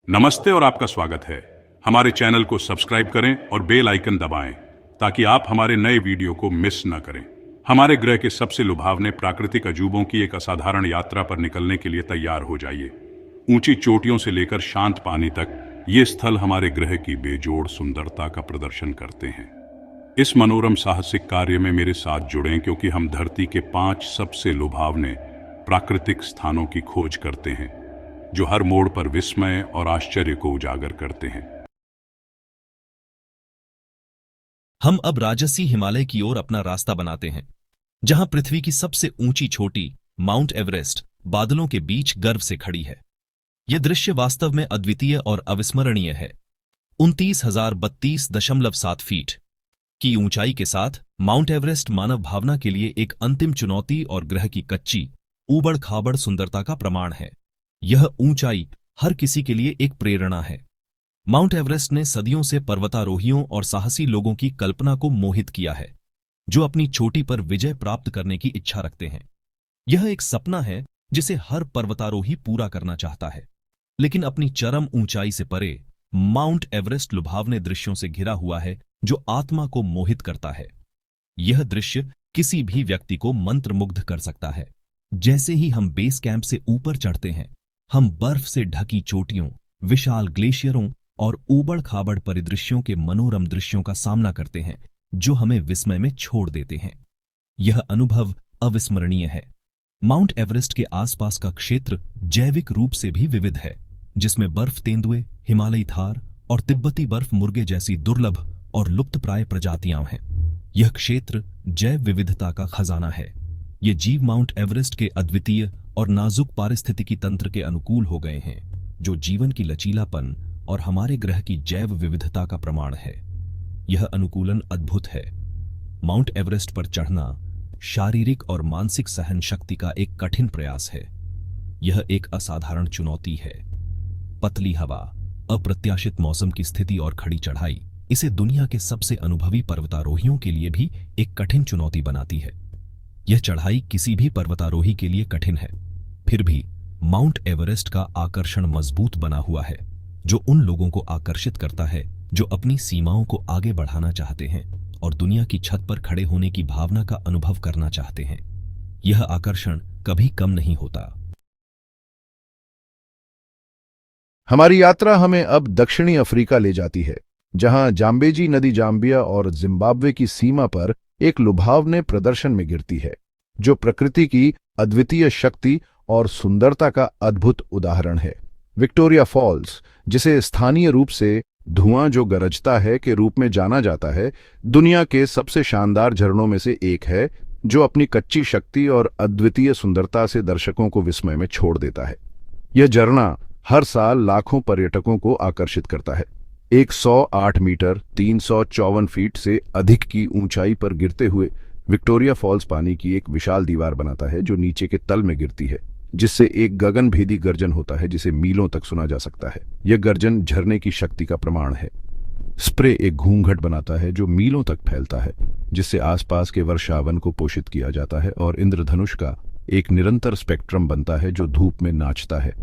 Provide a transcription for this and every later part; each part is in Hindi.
नमस्ते और आपका स्वागत है। हमारे चैनल को सब्सक्राइब करें और बेल आइकन दबाएं ताकि आप हमारे नए वीडियो को मिस न करें। हमारे ग्रह के सबसे लुभावने प्राकृतिक अजूबों की एक असाधारण यात्रा पर निकलने के लिए तैयार हो जाइए। ऊंची चोटियों से लेकर शांत पानी तक ये स्थल हमारे ग्रह की बेजोड़ सुंदरता का प्रदर्शन करते हैं। इस मनोरम साहसिक कार्य में मेरे साथ जुड़ें क्योंकि हम धरती के 5 सबसे लुभावने प्राकृतिक स्थानों की खोज करते हैं जो हर मोड़ पर विस्मय और आश्चर्य को उजागर करते हैं। हम अब राजसी हिमालय की ओर अपना रास्ता बनाते हैं, जहां पृथ्वी की सबसे ऊंची चोटी माउंट एवरेस्ट बादलों के बीच गर्व से खड़ी है। यह दृश्य वास्तव में अद्वितीय और अविस्मरणीय है। 29,032.7 फीट की ऊंचाई के साथ माउंट एवरेस्ट मानव भावना के लिए एक अंतिम चुनौती और ग्रह की कच्ची ऊबड़ खाबड़ सुंदरता का प्रमाण है। यह ऊंचाई हर किसी के लिए एक प्रेरणा है। माउंट एवरेस्ट ने सदियों से पर्वतारोहियों और साहसी लोगों की कल्पना को मोहित किया है, जो अपनी चोटी पर विजय प्राप्त करने की इच्छा रखते हैं। यह एक सपना है जिसे हर पर्वतारोही पूरा करना चाहता है, लेकिन अपनी चरम ऊंचाई से परे माउंट एवरेस्ट लुभावने दृश्यों से घिरा हुआ है जो आत्मा को मोहित करता है। यह दृश्य किसी भी व्यक्ति को मंत्रमुग्ध कर सकता है। जैसे ही हम बेस कैंप से ऊपर चढ़ते हैं, हम बर्फ से ढकी चोटियों, विशाल ग्लेशियरों और ऊबड़ खाबड़ परिदृश्यों के मनोरम दृश्यों का सामना करते हैं जो हमें विस्मय में छोड़ देते हैं। यह अनुभव अविस्मरणीय है। माउंट एवरेस्ट के आसपास का क्षेत्र जैविक रूप से भी विविध है, जिसमें बर्फ तेंदुए, हिमालयी थार और तिब्बती बर्फ मुर्गे जैसी दुर्लभ और लुप्तप्राय प्रजातियां हैं। यह क्षेत्र जैव विविधता का खजाना है। ये जीव माउंट एवरेस्ट के अद्वितीय और नाजुक पारिस्थितिकी तंत्र के अनुकूल हो गए हैं, जो जीवन की लचीलापन और हमारे ग्रह की जैव विविधता का प्रमाण है। यह अनुकूलन अद्भुत है। माउंट एवरेस्ट पर चढ़ना शारीरिक और मानसिक सहन शक्ति का एक कठिन प्रयास है। यह एक असाधारण चुनौती है। पतली हवा, अप्रत्याशित मौसम की स्थिति और खड़ी चढ़ाई इसे दुनिया के सबसे अनुभवी पर्वतारोहियों के लिए भी एक कठिन चुनौती बनाती है। यह चढ़ाई किसी भी पर्वतारोही के लिए कठिन है, फिर भी माउंट एवरेस्ट का आकर्षण मजबूत बना हुआ है, जो उन लोगों को आकर्षित करता है जो अपनी सीमाओं को आगे बढ़ाना चाहते हैं और दुनिया की छत पर खड़े होने की भावना का अनुभव करना चाहते हैं। यह आकर्षण कभी कम नहीं होता। हमारी यात्रा हमें अब दक्षिणी अफ्रीका ले जाती है, जहां जाम्बेजी नदी जाम्बिया और जिम्बाब्वे की सीमा पर एक लुभावने प्रदर्शन में गिरती है, जो प्रकृति की अद्वितीय शक्ति और सुंदरता का अद्भुत उदाहरण है। विक्टोरिया फॉल्स, जिसे स्थानीय रूप से धुआं जो गरजता है के रूप में जाना जाता है, दुनिया के सबसे शानदार झरनों में से एक है, जो अपनी कच्ची शक्ति और अद्वितीय सुंदरता से दर्शकों को विस्मय में छोड़ देता है। यह झरना हर साल लाखों पर्यटकों को आकर्षित करता है। 108 मीटर 354 फीट से अधिक की ऊंचाई पर गिरते हुए विक्टोरिया फॉल्स पानी की एक विशाल दीवार बनाता है जो नीचे के तल में गिरती है, जिससे एक गगनभेदी गर्जन होता है जिसे मीलों तक सुना जा सकता है। यह गर्जन झरने की शक्ति का प्रमाण है। स्प्रे एक घूंघट बनाता है जो मीलों तक फैलता है, जिससे आसपास के वर्षावन को पोषित किया जाता है और इंद्रधनुष का एक निरंतर स्पेक्ट्रम बनता है जो धूप में नाचता है।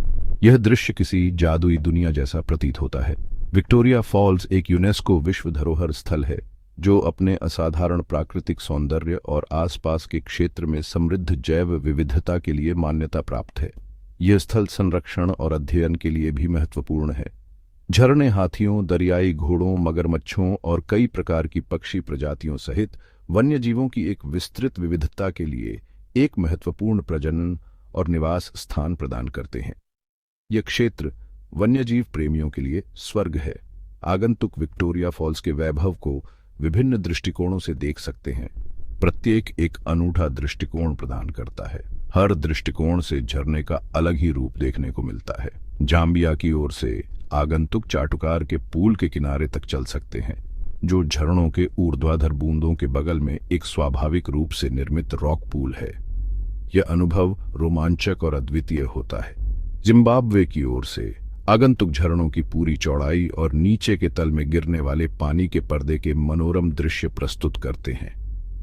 यह दृश्य किसी जादुई दुनिया जैसा प्रतीत होता है। विक्टोरिया फॉल्स एक यूनेस्को विश्व धरोहर स्थल है, जो अपने असाधारण प्राकृतिक सौंदर्य और आसपास के क्षेत्र में समृद्ध जैव विविधता के लिए मान्यता प्राप्त है। यह स्थल संरक्षण और अध्ययन के लिए भी महत्वपूर्ण है। झरने हाथियों, दरियाई घोड़ों, मगरमच्छों और कई प्रकार की पक्षी प्रजातियों सहित वन्यजीवों की एक विस्तृत विविधता के लिए एक महत्वपूर्ण प्रजनन और निवास स्थान प्रदान करते हैं। यह क्षेत्र वन्यजीव प्रेमियों के लिए स्वर्ग है। आगंतुक विक्टोरिया फॉल्स के वैभव को विभिन्न दृष्टिकोणों से देख सकते हैं। प्रत्येक एक अनूठा दृष्टिकोण प्रदान करता है। हर दृष्टिकोण से झरने का अलग ही रूप देखने को मिलता है। जाम्बिया की ओर से आगंतुक चाटुकार के पूल के किनारे तक चल सकते हैं, जो झरनों के ऊर्ध्वाधर बूंदों के बगल में एक स्वाभाविक रूप से निर्मित रॉक पूल है। यह अनुभव रोमांचक और अद्वितीय होता है। जिम्बाब्वे की ओर से आगंतुक झरनों की पूरी चौड़ाई और नीचे के तल में गिरने वाले पानी के पर्दे के मनोरम दृश्य प्रस्तुत करते हैं।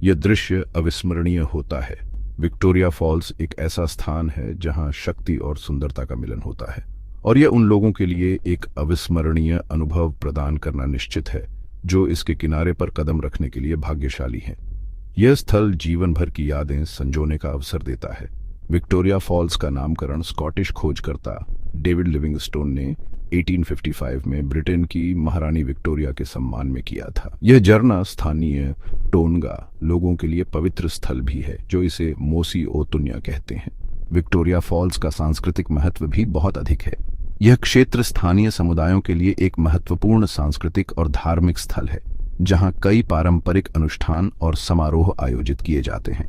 यह दृश्य अविस्मरणीय होता है। विक्टोरिया फॉल्स एक ऐसा स्थान है जहां शक्ति और सुंदरता का मिलन होता है और यह उन लोगों के लिए एक अविस्मरणीय अनुभव प्रदान करना निश्चित है जो इसके किनारे पर कदम रखने के लिए भाग्यशाली हैं। यह स्थल जीवन भर की यादें संजोने का अवसर देता है। विक्टोरिया फॉल्स का नामकरण स्कॉटिश खोजकर्ता डेविड लिविंगस्टोन ने 1855 में ब्रिटेन की महारानी विक्टोरिया के सम्मान में किया था। यह झरना स्थानीय टोनगा लोगों के लिए पवित्र स्थल भी है, जो इसे मोसी ओ तुन्या कहते हैं। विक्टोरिया फॉल्स का सांस्कृतिक महत्व भी बहुत अधिक है। यह क्षेत्र स्थानीय समुदायों के लिए एक महत्वपूर्ण सांस्कृतिक और धार्मिक स्थल है, जहां कई पारंपरिक अनुष्ठान और समारोह आयोजित किए जाते हैं।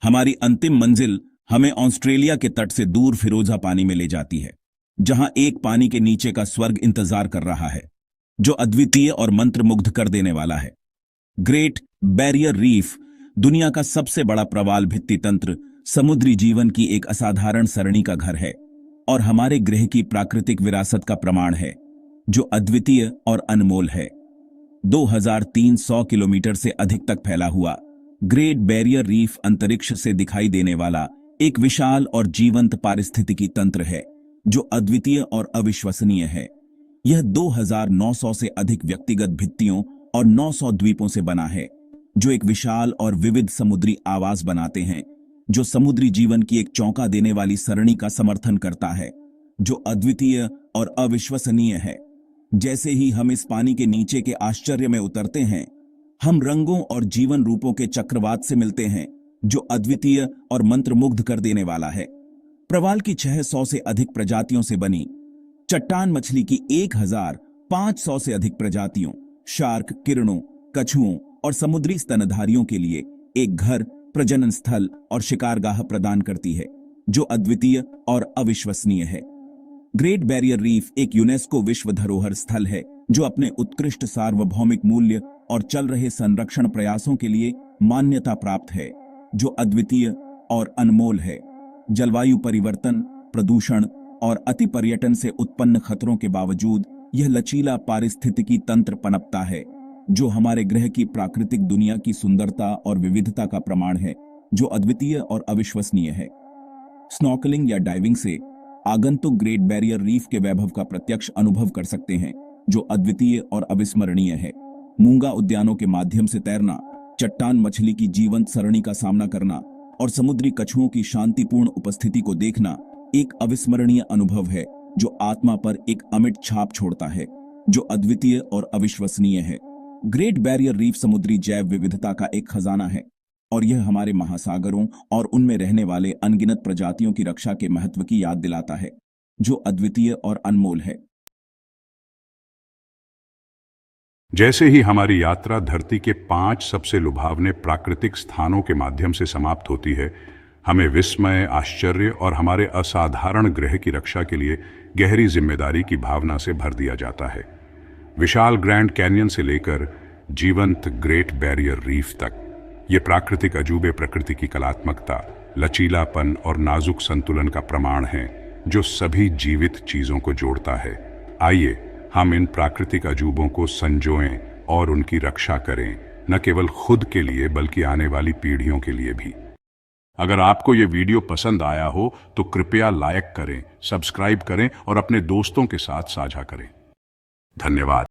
हमारी अंतिम मंजिल हमें ऑस्ट्रेलिया के तट से दूर फिरोजा पानी में ले जाती है, जहां एक पानी के नीचे का स्वर्ग इंतजार कर रहा है, जो अद्वितीय और मंत्रमुग्ध कर देने वाला है। ग्रेट बैरियर रीफ दुनिया का सबसे बड़ा प्रवाल भित्ति तंत्र समुद्री जीवन की एक असाधारण सरणी का घर है और हमारे ग्रह की प्राकृतिक विरासत का प्रमाण है, जो अद्वितीय और अनमोल है। 2300 किलोमीटर से अधिक तक फैला हुआ ग्रेट बैरियर रीफ अंतरिक्ष से दिखाई देने वाला एक विशाल और जीवंत पारिस्थितिकी तंत्र है, जो अद्वितीय और अविश्वसनीय है। यह 2900 से अधिक व्यक्तिगत भित्तियों और 900 द्वीपों से बना है, जो एक विशाल और विविध समुद्री आवास बनाते हैं, जो समुद्री जीवन की एक चौंका देने वाली सरणी का समर्थन करता है, जो अद्वितीय और अविश्वसनीय है। जैसे ही हम इस पानी के नीचे के आश्चर्य में उतरते हैं, हम रंगों और जीवन रूपों के चक्रवात से मिलते हैं, जो अद्वितीय और मंत्रमुग्ध कर देने वाला है। प्रवाल की 600 से अधिक प्रजातियों से बनी चट्टान मछली की 1500 से अधिक प्रजातियों, शार्क, किरणों, कछुओं और समुद्री स्तनधारियों के लिए एक घर, प्रजनन स्थल और शिकारगाह प्रदान करती है, जो अद्वितीय और अविश्वसनीय है। ग्रेट बैरियर रीफ एक यूनेस्को विश्व धरोहर स्थल है, जो अपने उत्कृष्ट सार्वभौमिक मूल्य और चल रहे संरक्षण प्रयासों के लिए मान्यता प्राप्त है, जो अद्वितीय और अनमोल है। जलवायु परिवर्तन, प्रदूषण और अति पर्यटन से उत्पन्न खतरों के बावजूद यह लचीला पारिस्थितिकी तंत्र पनपता है, जो हमारे ग्रह की प्राकृतिक दुनिया की सुंदरता और विविधता का प्रमाण है, जो अद्वितीय और अविश्वसनीय है। स्नॉर्कलिंग या डाइविंग से आगंतुक ग्रेट बैरियर रीफ के वैभव का प्रत्यक्ष अनुभव कर सकते हैं, जो अद्वितीय और अविस्मरणीय है। मूंगा उद्यानों के माध्यम से तैरना, चट्टान मछली की जीवंत सरणी का सामना करना और समुद्री कछुओं की शांतिपूर्ण उपस्थिति को देखना एक अविस्मरणीय अनुभव है, जो आत्मा पर एक अमिट छाप छोड़ता है, जो अद्वितीय और अविश्वसनीय है। ग्रेट बैरियर रीफ समुद्री जैव विविधता का एक खजाना है और यह हमारे महासागरों और उनमें रहने वाले अनगिनत प्रजातियों की रक्षा के महत्व की याद दिलाता है, जो अद्वितीय और अनमोल है। जैसे ही हमारी यात्रा धरती के 5 सबसे लुभावने प्राकृतिक स्थानों के माध्यम से समाप्त होती है, हमें विस्मय, आश्चर्य और हमारे असाधारण ग्रह की रक्षा के लिए गहरी जिम्मेदारी की भावना से भर दिया जाता है। विशाल ग्रैंड कैनियन से लेकर जीवंत ग्रेट बैरियर रीफ तक, ये प्राकृतिक अजूबे प्रकृति की कलात्मकता, लचीलापन और नाजुक संतुलन का प्रमाण हैं, जो सभी जीवित चीजों को जोड़ता है। आइए हम इन प्राकृतिक अजूबों को संजोएं और उनकी रक्षा करें, न केवल खुद के लिए बल्कि आने वाली पीढ़ियों के लिए भी। अगर आपको ये वीडियो पसंद आया हो तो कृपया लाइक करें, सब्सक्राइब करें और अपने दोस्तों के साथ साझा करें। धन्यवाद।